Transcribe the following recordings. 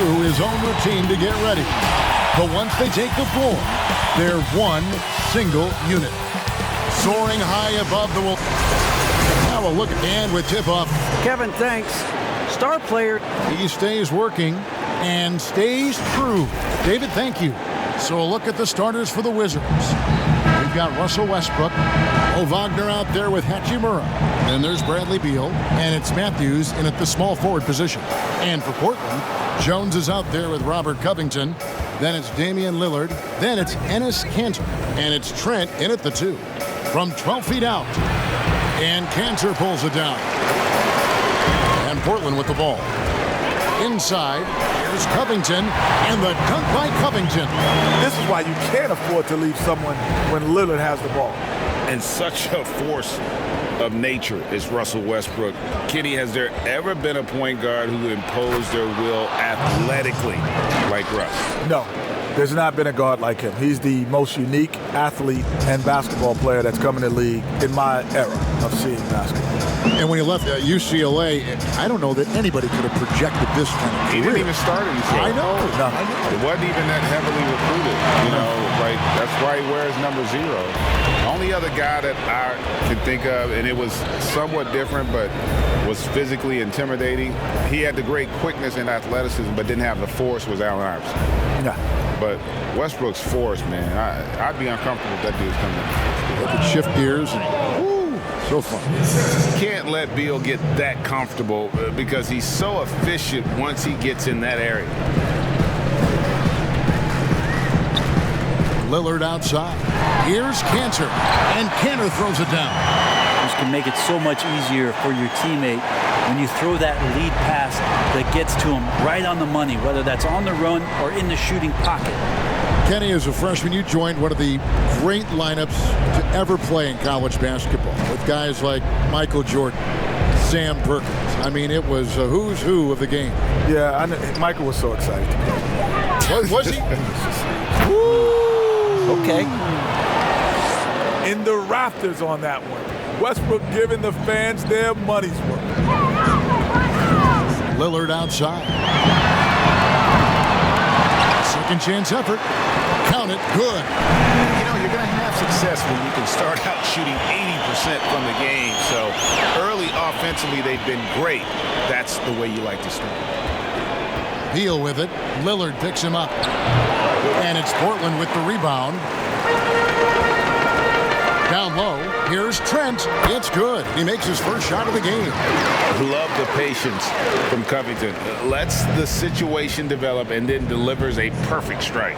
through his own routine to get ready. But once they take the floor, they're one single unit. Soaring high above the wall. Now a look and with tip-off. Kevin, thanks. Star player. He stays working and stays true. David, thank you. So a look at the starters for the Wizards. We've got Russell Westbrook. Wagner out there with Hachimura. Then there's Bradley Beal. And it's Matthews in at the small forward position. And for Portland, Jones is out there with Robert Covington. Then it's Damian Lillard. Then it's Enes Kanter. And it's Trent in at the 2. From 12 feet out. And Kanter pulls it down. And Portland with the ball. Inside, here's Covington, and the dunk by Covington. This is why you can't afford to leave someone when Lillard has the ball. And such a force of nature is Russell Westbrook. Kenny, has there ever been a point guard who imposed their will athletically like Russ? No. There's not been a guard like him. He's the most unique athlete and basketball player that's come in the league in my era of seeing basketball. And when he left UCLA, I don't know that anybody could have projected this kind of career. He didn't even start at UCLA. I know. No. It wasn't even that heavily recruited. You know, like that's why he wears number 0. The only other guy that I can think of, and it was somewhat different, but was physically intimidating. He had the great quickness and athleticism, but didn't have the force, was Allen Iverson. Yeah. But Westbrook's force, man, I'd be uncomfortable if that dude's coming in. They could shift gears and so fun. You can't let Beal get that comfortable because he's so efficient once he gets in that area. Lillard outside. Here's Kanter, and Kanter throws it down. This can make it so much easier for your teammate when you throw that lead pass that gets to him right on the money, whether that's on the run or in the shooting pocket. Kenny, as a freshman, you joined one of the great lineups to ever play in college basketball with guys like Michael Jordan, Sam Perkins. I mean, it was a who's who of the game. Yeah, I know. Michael was so excited to play. Was he? Okay. In the rafters on that one. Westbrook giving the fans their money's worth. Lillard outside. Second chance effort. Count it. Good. You know, you're going to have success when you can start out shooting 80% from the game. So early offensively, they've been great. That's the way you like to start. Beal with it. Lillard picks him up. And it's Portland with the rebound. Down low, here's Trent. It's good. He makes his first shot of the game. Love the patience from Covington. Lets the situation develop and then delivers a perfect strike.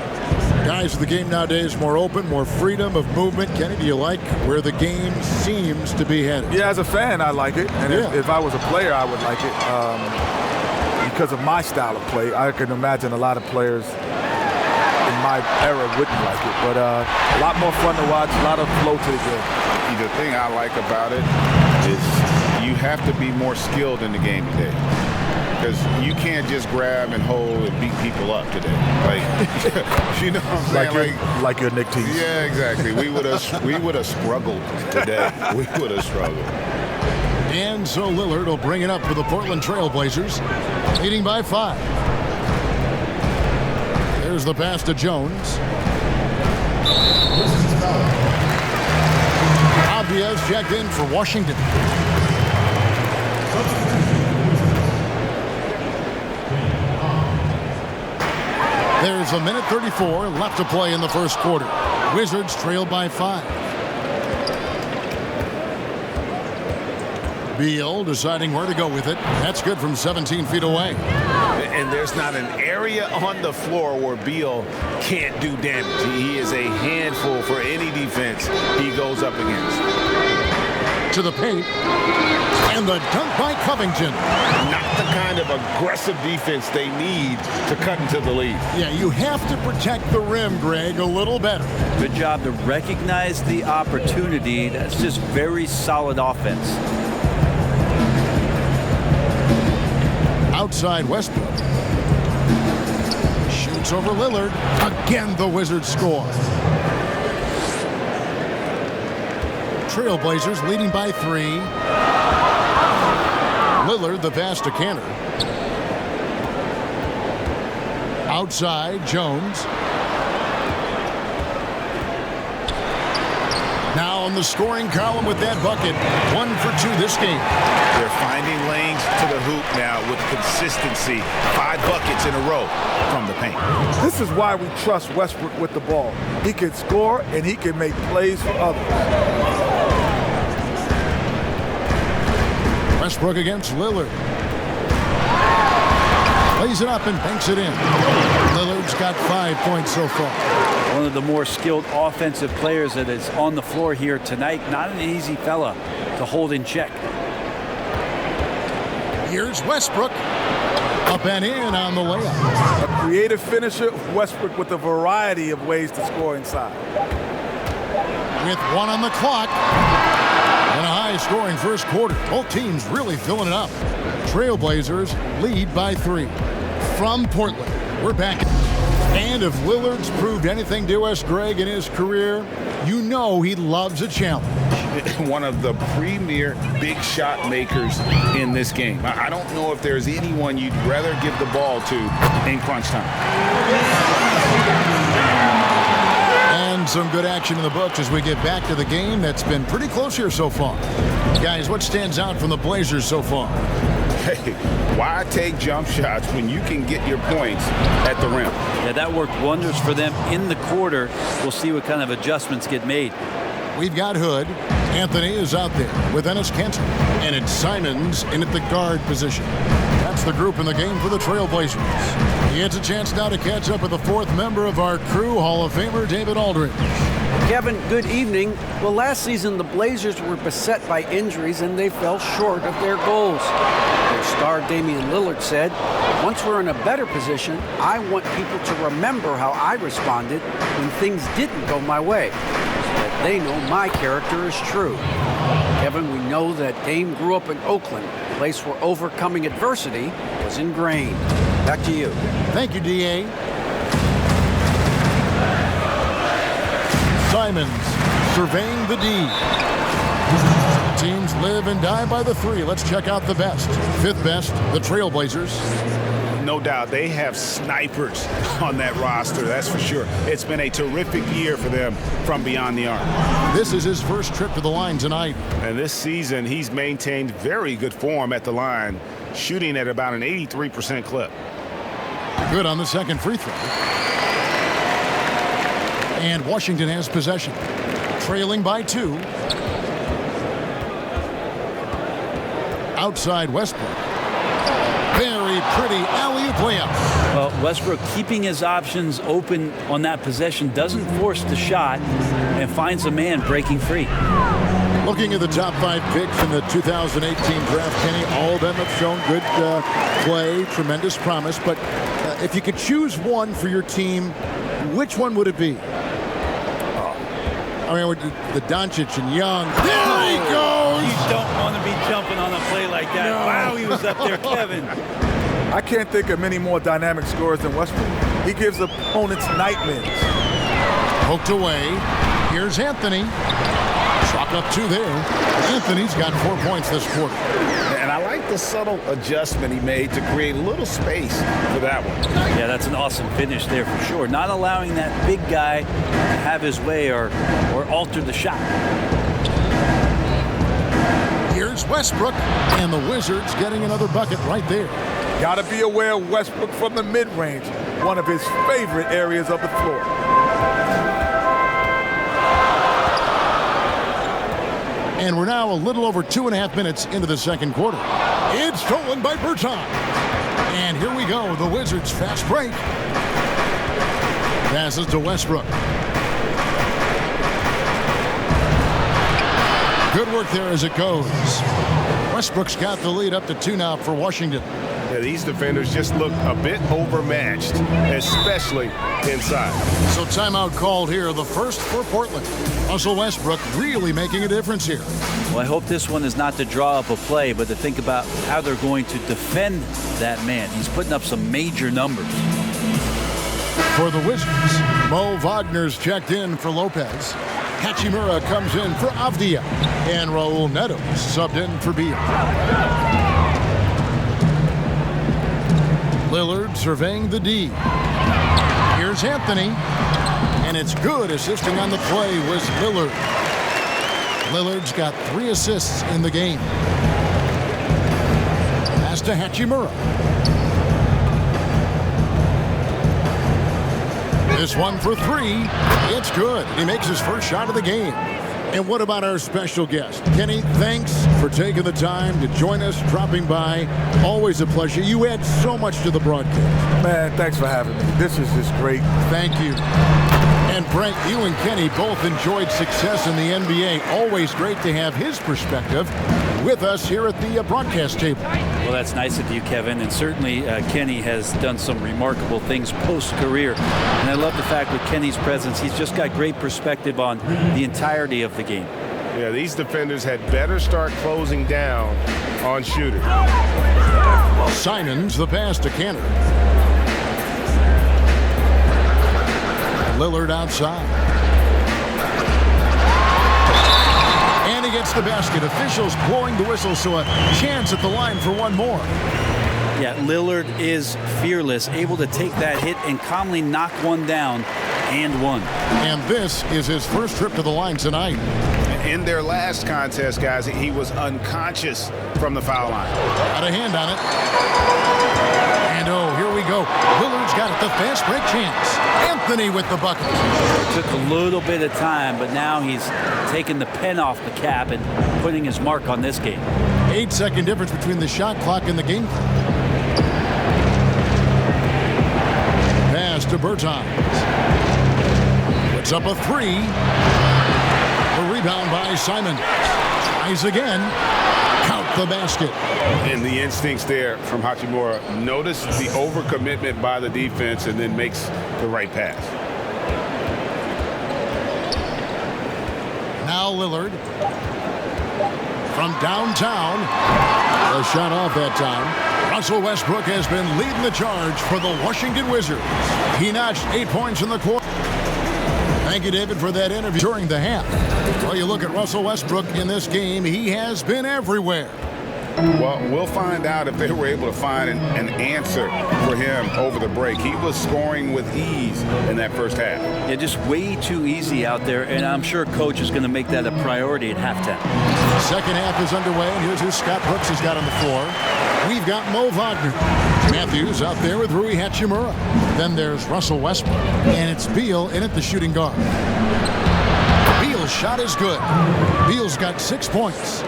Guys, the game nowadays more open, more freedom of movement. Kenny, do you like where the game seems to be headed? Yeah, as a fan, I like it. And if I was a player, I would like it. Because of my style of play, I can imagine a lot of players in my era wouldn't like it, but a lot more fun to watch, a lot of flow to the game. The thing I like about it is you have to be more skilled in the game today, because you can't just grab and hold and beat people up today. Like, you know what I'm saying? Like your Nick teams. Yeah, exactly. We would have struggled today. We would have struggled. And so Lillard will bring it up for the Portland Trail Blazers, leading by 5. There's the pass to Jones. Obvious checked in for Washington. There's a minute 34 left to play in the first quarter. Wizards trail by 5. Beal deciding where to go with it. That's good from 17 feet away. And there's not an area on the floor where Beal can't do damage. He is a handful for any defense he goes up against. To the paint. And the dunk by Covington. Not the kind of aggressive defense they need to cut into the lead. Yeah, you have to protect the rim, Greg, a little better. Good job to recognize the opportunity. That's just very solid offense. Outside Westbrook. Shoots over Lillard. Again, the Wizards score. Trailblazers leading by 3. Lillard the pass to Kanter. Outside, Jones. Now on the scoring column with that bucket. 1 for 2 this game. They're finding lanes to the hoop now with consistency. 5 buckets in a row from the paint. This is why we trust Westbrook with the ball. He can score and he can make plays for others. Westbrook against Lillard. Lays it up and banks it in. Lillard's got 5 points so far. One of the more skilled offensive players that is on the floor here tonight. Not an easy fella to hold in check. Here's Westbrook. Up and in on the layup. A creative finisher, Westbrook with a variety of ways to score inside. With 1 on the clock. And a high-scoring first quarter. Both teams really filling it up. Trailblazers lead by 3. From Portland, we're back. And if Lillard's proved anything to us, Greg, in his career, you know he loves a challenge. One of the premier big shot makers in this game. I don't know if there's anyone you'd rather give the ball to in crunch time. And some good action in the books as we get back to the game that's been pretty close here so far. Guys, what stands out from the Blazers so far? Hey, why take jump shots when you can get your points at the rim? Yeah, that worked wonders for them in the quarter. We'll see what kind of adjustments get made. We've got Hood. Anthony is out there with Enes Kanter. And it's Simons in at the guard position. That's the group in the game for the Trailblazers. He gets a chance now to catch up with the 4th member of our crew, Hall of Famer David Aldridge. Kevin, good evening. Well, last season the Blazers were beset by injuries and they fell short of their goals. Their star Damian Lillard said, "Once we're in a better position, I want people to remember how I responded when things didn't go my way, so that they know my character is true." Kevin, we know that Dame grew up in Oakland, a place where overcoming adversity was ingrained. Back to you. Thank you, D.A. Simons surveying the D. Teams live and die by the 3. Let's check out the best. 5th best, the Trailblazers. No doubt they have snipers on that roster, that's for sure. It's been a terrific year for them from beyond the arc. This is his first trip to the line tonight. And this season, he's maintained very good form at the line, shooting at about an 83% clip. Good on the second free throw. And Washington has possession. Trailing by 2. Outside Westbrook. Very pretty alley-oop layup. Well, Westbrook keeping his options open on that possession, doesn't force the shot, and finds a man breaking free. Looking at the top 5 picks in the 2018 draft, Kenny, all of them have shown good play, tremendous promise. But if you could choose one for your team, which one would it be? I mean, the Doncic and Young. There he goes! You don't want to be jumping on a play like that. No. Wow, he was up there, Kevin. I can't think of many more dynamic scorers than Westbrook. He gives opponents nightmares. Poked away. Here's Anthony. Chalk up 2 there. Anthony's got 4 points this quarter. And I like the subtle adjustment he made to create a little space for that one. Yeah, that's an awesome finish there for sure. Not allowing that big guy to have his way or alter the shot. Here's Westbrook, and the Wizards getting another bucket right there. Got to be aware of Westbrook from the mid-range, one of his favorite areas of the floor. And we're now a little over 2.5 minutes into the second quarter. It's stolen by Berton. And here we go, the Wizards fast break. Passes to Westbrook. Good work there as it goes. Westbrook's got the lead up to 2 now for Washington. Yeah, these defenders just look a bit overmatched, especially inside. So timeout called here, the first for Portland. Russell Westbrook really making a difference here. Well, I hope this one is not to draw up a play, but to think about how they're going to defend that man. He's putting up some major numbers. For the Wizards, Mo Wagner's checked in for Lopez. Hachimura comes in for Avdia. And Raul Neto subbed in for Beal. Lillard surveying the D. Here's Anthony. And it's good. Assisting on the play was Lillard. Lillard's got 3 assists in the game. Pass to Hachimura. This one for 3. It's good. He makes his first shot of the game. And what about our special guest? Kenny, thanks for taking the time to join us, dropping by. Always a pleasure. You add so much to the broadcast. Man, thanks for having me. This is just great. Thank you. And Brent, you and Kenny both enjoyed success in the NBA. Always great to have his perspective with us here at the broadcast table. Well, that's nice of you, Kevin. And certainly Kenny has done some remarkable things post-career. And I love the fact with Kenny's presence, he's just got great perspective on the entirety of the game. Yeah, these defenders had better start closing down on shooters. Simons, the pass to Cantor. Lillard outside. And he gets the basket. Officials blowing the whistle, so a chance at the line for one more. Yeah, Lillard is fearless, able to take that hit and calmly knock one down and one. And this is his first trip to the line tonight. In their last contest, guys, he was unconscious from the foul line. Got a hand on it. And oh, here we go. Lillard's got it. The fast break chance. Anthony with the bucket. It took a little bit of time, but now he's taking the pen off the cap and putting his mark on this game. 8-second difference between the shot clock and the game clock. Pass to Bertans. Puts up a 3. The rebound by Simon. Tries again. Count the basket. And the instincts there from Hachimura. Notice the overcommitment by the defense and then makes the right pass. Now Lillard. From downtown. A shot off that time. Russell Westbrook has been leading the charge for the Washington Wizards. He notched 8 points in the quarter. Thank you, David, for that interview during the half. Well, you look at Russell Westbrook in this game, he has been everywhere. Well, we'll find out if they were able to find an answer for him over the break. He was scoring with ease in that first half. Yeah, just way too easy out there, and I'm sure Coach is going to make that a priority at halftime. Second half is underway, and here's who Scott Brooks has got on the floor. We've got Mo Wagner. Matthews out there with Rui Hachimura. Then there's Russell Westbrook, and it's Beal in at the shooting guard. Beal's shot is good. Beal's got 6 points.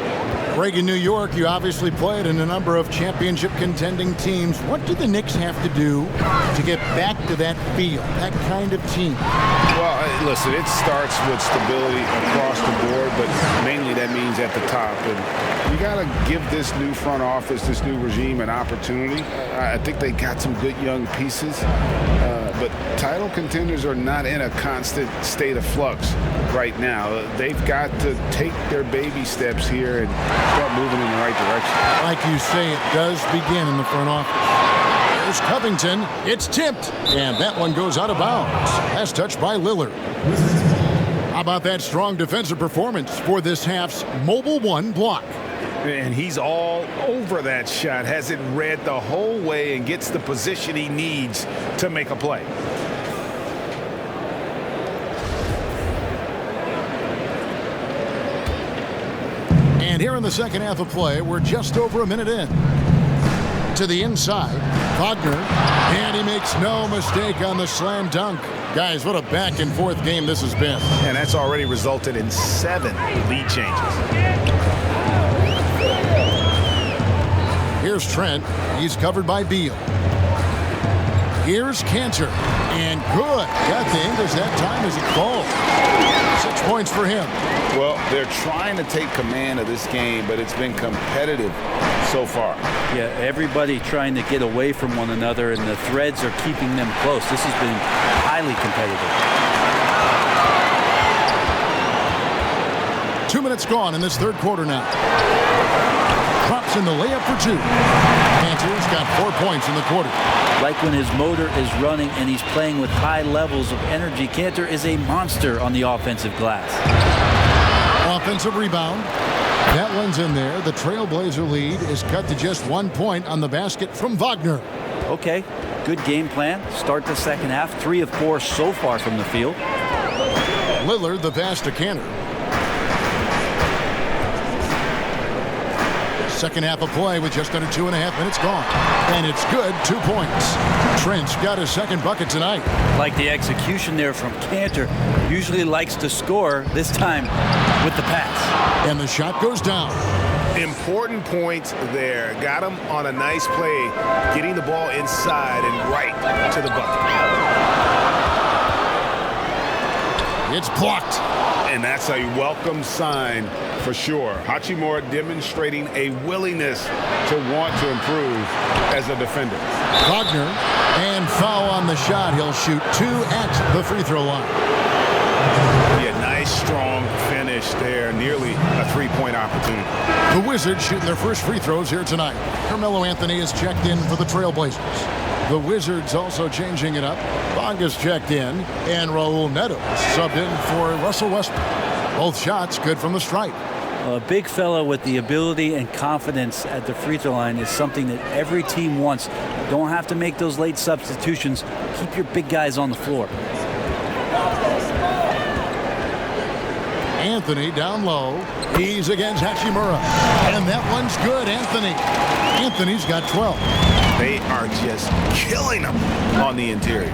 Greg, in New York, you obviously played in a number of championship contending teams. What do the Knicks have to do to get back to that feel, that kind of team? Well, listen, it starts with stability across the board, but mainly that means at the top. And you got to give this new front office, this new regime, an opportunity. I think they got some good young pieces, but title contenders are not in a constant state of flux right now. They've got to take their baby steps here and start moving in the right direction. Like you say, it does begin in the front office. There's Covington. It's tipped. And that one goes out of bounds. Last touch by Lillard. How about that strong defensive performance for this half's Mobile One block? And he's all over that shot, has it read the whole way and gets the position he needs to make a play. And here in the second half of play, we're just over a minute in. To the inside, Wagner, and he makes no mistake on the slam dunk. Guys, what a back and forth game this has been. And that's already resulted in 7 lead changes. Here's Trent. He's covered by Beal. Here's Cantor. And good. Got the English that time as it falls. 6 points for him. Well, they're trying to take command of this game, but it's been competitive so far. Yeah, everybody trying to get away from one another, and the threads are keeping them close. This has been highly competitive. 2 minutes gone in this third quarter now. Drops in the layup for 2. Cantor's got 4 points in the quarter. Like when his motor is running and he's playing with high levels of energy, Cantor is a monster on the offensive glass. Offensive rebound. That one's in there. The Trailblazer lead is cut to just 1 point on the basket from Wagner. Okay, good game plan. Start the second half. 3 of 4 so far from the field. Lillard, the pass to Cantor. Second half of play with just under 2.5 minutes gone. And it's good, 2 points. Trent's got his second bucket tonight. Like the execution there from Cantor. Usually likes to score, this time with the pass. And the shot goes down. Important points there. Got him on a nice play, getting the ball inside and right to the bucket. It's blocked. And that's a welcome sign for sure. Hachimura demonstrating a willingness to want to improve as a defender. Wagner, and foul on the shot. He'll shoot 2 at the free throw line. Yeah, nice strong finish there. Nearly a 3-point opportunity. The Wizards shooting their first free throws here tonight. Carmelo Anthony is checked in for the Trailblazers. The Wizards also changing it up. Bonga's checked in, and Raul Neto subbed in for Russell Westbrook. Both shots good from the stripe. A big fella with the ability and confidence at the free throw line is something that every team wants. Don't have to make those late substitutions. Keep your big guys on the floor. Anthony down low. He's against Hachimura. And that one's good, Anthony. Anthony's got 12. They are just killing them on the interior.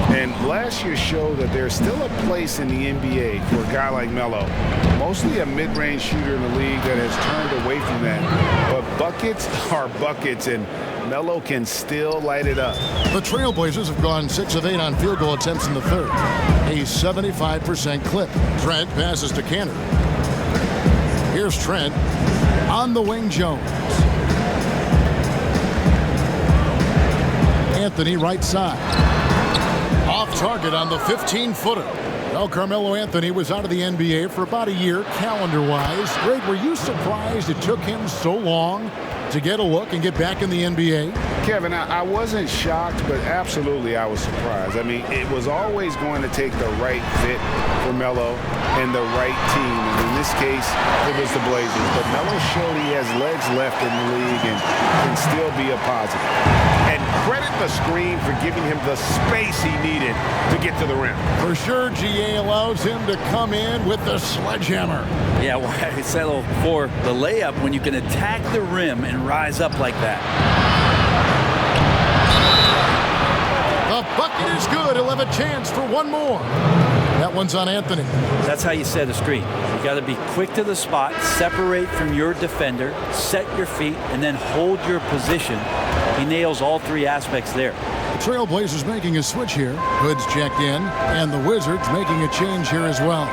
And last year showed that there's still a place in the NBA for a guy like Melo. Mostly a mid-range shooter in the league that has turned away from that. But buckets are buckets, and Melo can still light it up. The Trailblazers have gone 6 of 8 on field goal attempts in the third. A 75% clip. Trent passes to Cantor. Here's Trent. On the wing, Jones. Anthony right side. Off target on the 15-footer. Well, Carmelo Anthony was out of the NBA for about a year, calendar-wise. Greg, were you surprised it took him so long to get a look and get back in the NBA? Kevin, I wasn't shocked, but absolutely I was surprised. I mean, it was always going to take the right fit for Melo and the right team. And in this case, it was the Blazers. But Melo showed he has legs left in the league and can still be a positive. And credit the screen for giving him the space he needed to get to the rim. For sure, GA allows him to come in with the sledgehammer. Yeah, why settle for the layup when you can attack the rim and rise up like that? The bucket is good. He'll have a chance for one more. That one's on Anthony. That's how you set a screen. You got to be quick to the spot, separate from your defender, set your feet, and then hold your position. He nails all 3 aspects there. The Trailblazers making a switch here. Hood's checked in, and the Wizards making a change here as well.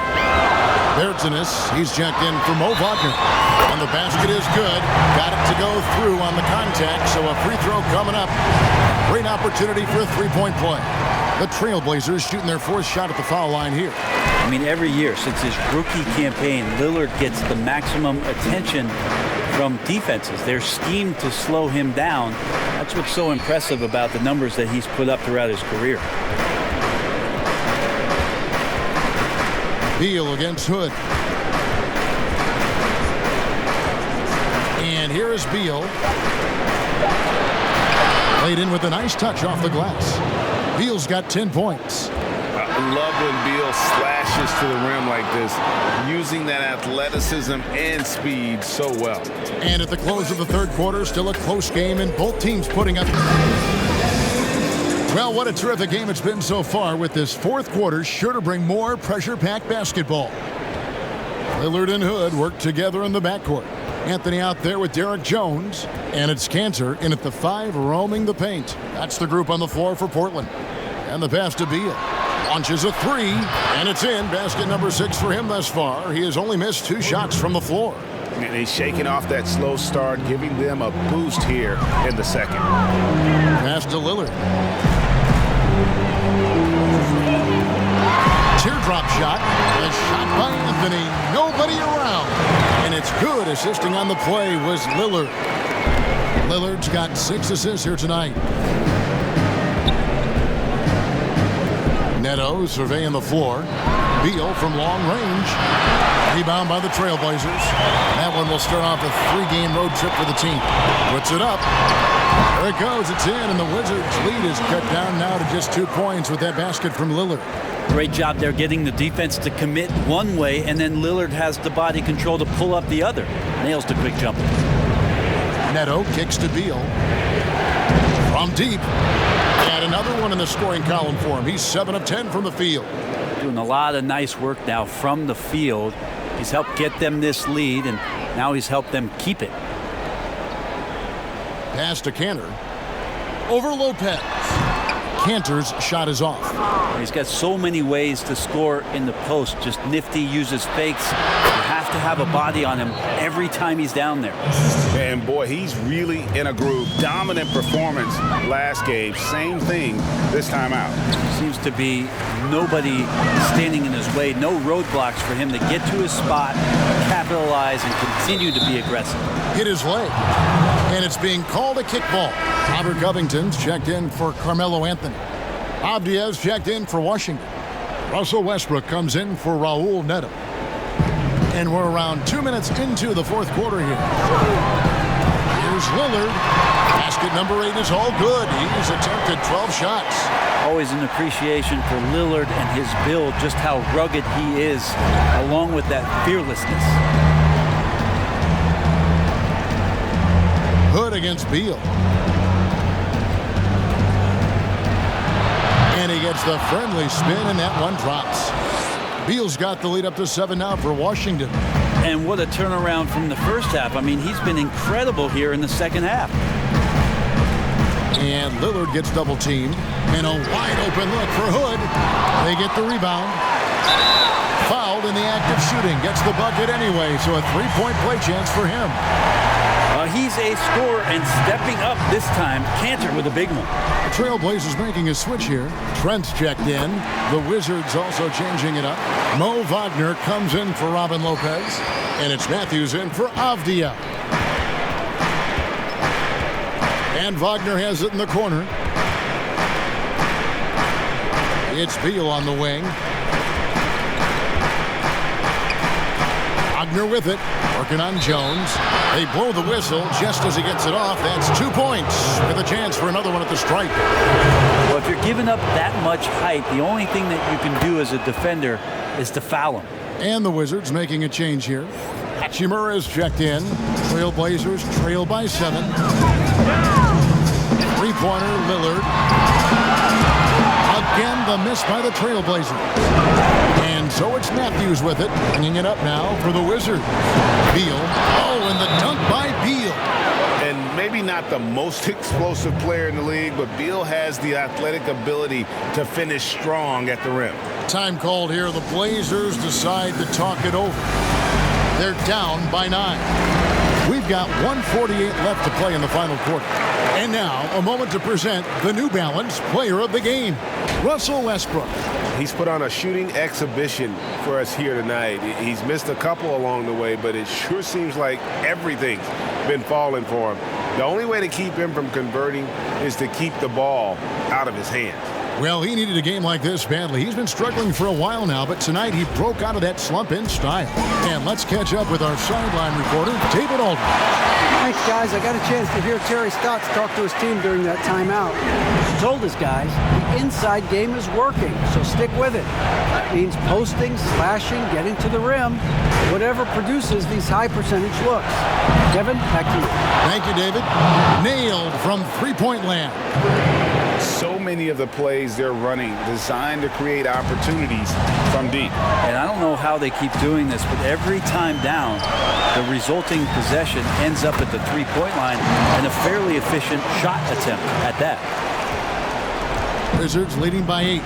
Bertzinus, he's checked in for Mo Wagner. And the basket is good. Got it to go through on the contact, so a free throw coming up. Great opportunity for a 3-point play. The Trailblazers shooting their 4th shot at the foul line here. I mean, every year since his rookie campaign, Lillard gets the maximum attention from defenses. They're schemed to slow him down. That's what's so impressive about the numbers that he's put up throughout his career. Beal against Hood. And here is Beal. Laid in with a nice touch off the glass. Beal's got 10 points. I love when Beal slashes to the rim like this, using that athleticism and speed so well. And at the close of the third quarter, still a close game, and both teams putting up. Well, what a terrific game it's been so far, with this fourth quarter sure to bring more pressure-packed basketball. Lillard and Hood work together in the backcourt. Anthony out there with Derek Jones, and it's Cantor in at the 5 roaming the paint. That's the group on the floor for Portland. And the pass to Beal. Launches a 3, and it's in. Basket number 6 for him thus far. He has only missed 2 shots from the floor. And he's shaking off that slow start, giving them a boost here in the second. Pass to Lillard. Teardrop shot. A shot by Anthony. Nobody around. And it's good. Assisting on the play was Lillard. Lillard's got 6 assists here tonight. Neto surveying the floor. Beal from long range. Rebound by the Trailblazers. That one will start off a 3-game road trip for the team. Puts it up. There it goes. It's in, and the Wizards' lead is cut down now to just 2 points with that basket from Lillard. Great job there getting the defense to commit one way, and then Lillard has the body control to pull up the other. Nails the quick jumper. Neto kicks to Beal. From deep. And another one in the scoring column for him. He's 7 of 10 from the field. Doing a lot of nice work now from the field. He's helped get them this lead, and now he's helped them keep it. Pass to Kanter. Over Lopez. Kanter's shot is off. He's got so many ways to score in the post. Just nifty, uses fakes. You have to have a body on him every time he's down there. And boy, he's really in a groove. Dominant performance last game. Same thing this time out. Seems to be nobody standing in his way. No roadblocks for him to get to his spot, capitalize, and continue to be aggressive. Hit his leg. And it's being called a kickball. Robert Covington's checked in for Carmelo Anthony. Abdiaz checked in for Washington. Russell Westbrook comes in for Raul Neto. And we're around 2 minutes into the fourth quarter here. Here's Lillard. Basket number 8 is all good. He's attempted 12 shots. Always an appreciation for Lillard and his build, just how rugged he is, along with that fearlessness. Hood against Beal. And he gets the friendly spin, and that one drops. Beal's got the lead up to 7 now for Washington. And what a turnaround from the first half. I mean, he's been incredible here in the second half. And Lillard gets double teamed. And a wide open look for Hood. They get the rebound. Fouled in the act of shooting. Gets the bucket anyway, so a 3-point play chance for him. He's a scorer and stepping up this time. Kanter with a big one. The Trailblazers making a switch here. Trent's checked in. The Wizards also changing it up. Mo Wagner comes in for Robin Lopez. And it's Matthews in for Avdia. And Wagner has it in the corner. It's Beal on the wing. Wagner with it. Working on Jones. They blow the whistle just as he gets it off. That's 2 points with a chance for another one at the stripe. Well, if you're giving up that much height, the only thing that you can do as a defender is to foul him. And the Wizards making a change here. Hachimura is checked in. Trailblazers trail by 7. Three-pointer, Lillard. Again, the miss by the Trailblazers. And so it's Matthews with it, bringing it up now for the Wizards. Beal. Oh, and the dunk by Beal. And maybe not the most explosive player in the league, but Beal has the athletic ability to finish strong at the rim. Time called here. The Blazers decide to talk it over. They're down by 9. We've got 1:48 left to play in the final quarter. And now, a moment to present the New Balance Player of the Game, Russell Westbrook. He's put on a shooting exhibition for us here tonight. He's missed a couple along the way, but it sure seems like everything's been falling for him. The only way to keep him from converting is to keep the ball out of his hands. Well, he needed a game like this badly. He's been struggling for a while now, but tonight he broke out of that slump in style. And let's catch up with our sideline reporter, David Aldridge. Thanks, guys. I got a chance to hear Terry Stotts talk to his team during that timeout. He told his guys the inside game is working, so stick with it. That means posting, slashing, getting to the rim, whatever produces these high percentage looks. Kevin, back to you. Thank you, David. Nailed from three-point land. So many of the plays they're running designed to create opportunities from deep. And I don't know how they keep doing this, but every time down, the resulting possession ends up at the three-point line and a fairly efficient shot attempt at that. Wizards leading by 8.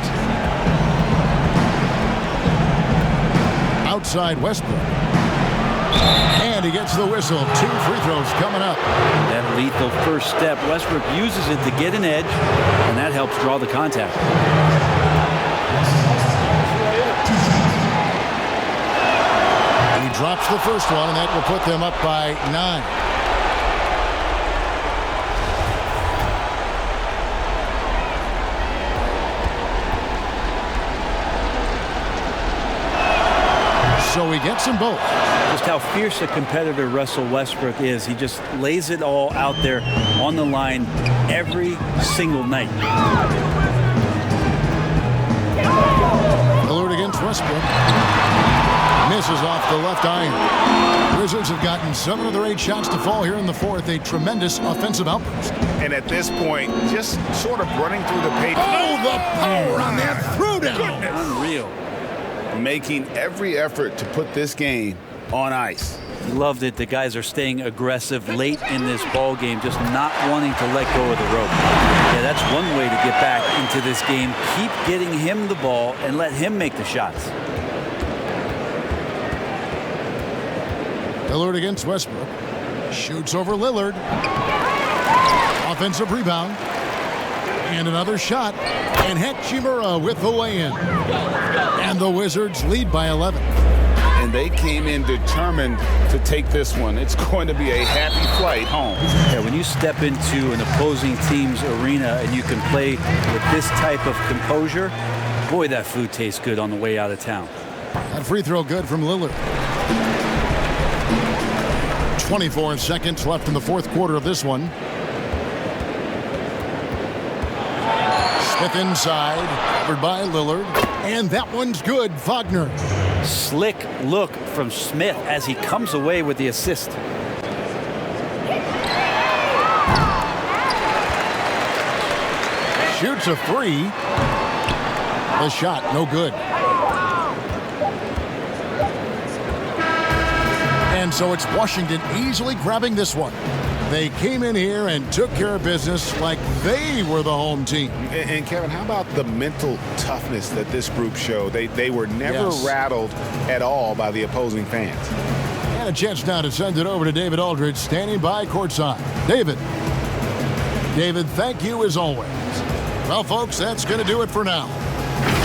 Outside Westbrook. And he gets the whistle. 2 free throws coming up. That lethal first step, Westbrook uses it to get an edge, and that helps draw the contact. He drops the first one, and that will put them up by 9. so he gets them both. Just how fierce a competitor Russell Westbrook is. He just lays it all out there on the line every single night. Lillard against Westbrook. Misses off the left iron. Wizards have gotten 7 of their 8 shots to fall here in the fourth. A tremendous offensive outburst. And at this point, just sort of running through the paint. Oh, the power on that throwdown. Unreal. Making every effort to put this game on ice. Loved it. The guys are staying aggressive late in this ball game, just not wanting to let go of the rope. Yeah, that's one way to get back into this game. Keep getting him the ball and let him make the shots. Lillard against Westbrook. Shoots over Lillard. Offensive rebound. And another shot. And Hachimura with the lay-in. And the Wizards lead by 11. And they came in determined to take this one. It's going to be a happy flight home. Yeah, when you step into an opposing team's arena and you can play with this type of composure, boy, that food tastes good on the way out of town. That free throw good from Lillard. 24 seconds left in the fourth quarter of this one. Smith inside, covered by Lillard, and that one's good. Wagner. Slick look from Smith as he comes away with the assist. Shoots a three. The shot, no good. And so it's Washington easily grabbing this one. They came in here and took care of business like they were the home team. And Kevin, how about the mental toughness that this group showed? They were never rattled at all by the opposing fans. And a chance now to send it over to David Aldridge, standing by courtside. David, thank you as always. Well, folks, that's going to do it for now.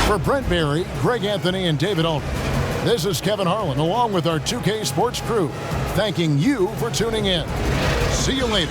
For Brent Barry, Greg Anthony, and David Aldridge, this is Kevin Harlan, along with our 2K Sports crew, thanking you for tuning in. See you later.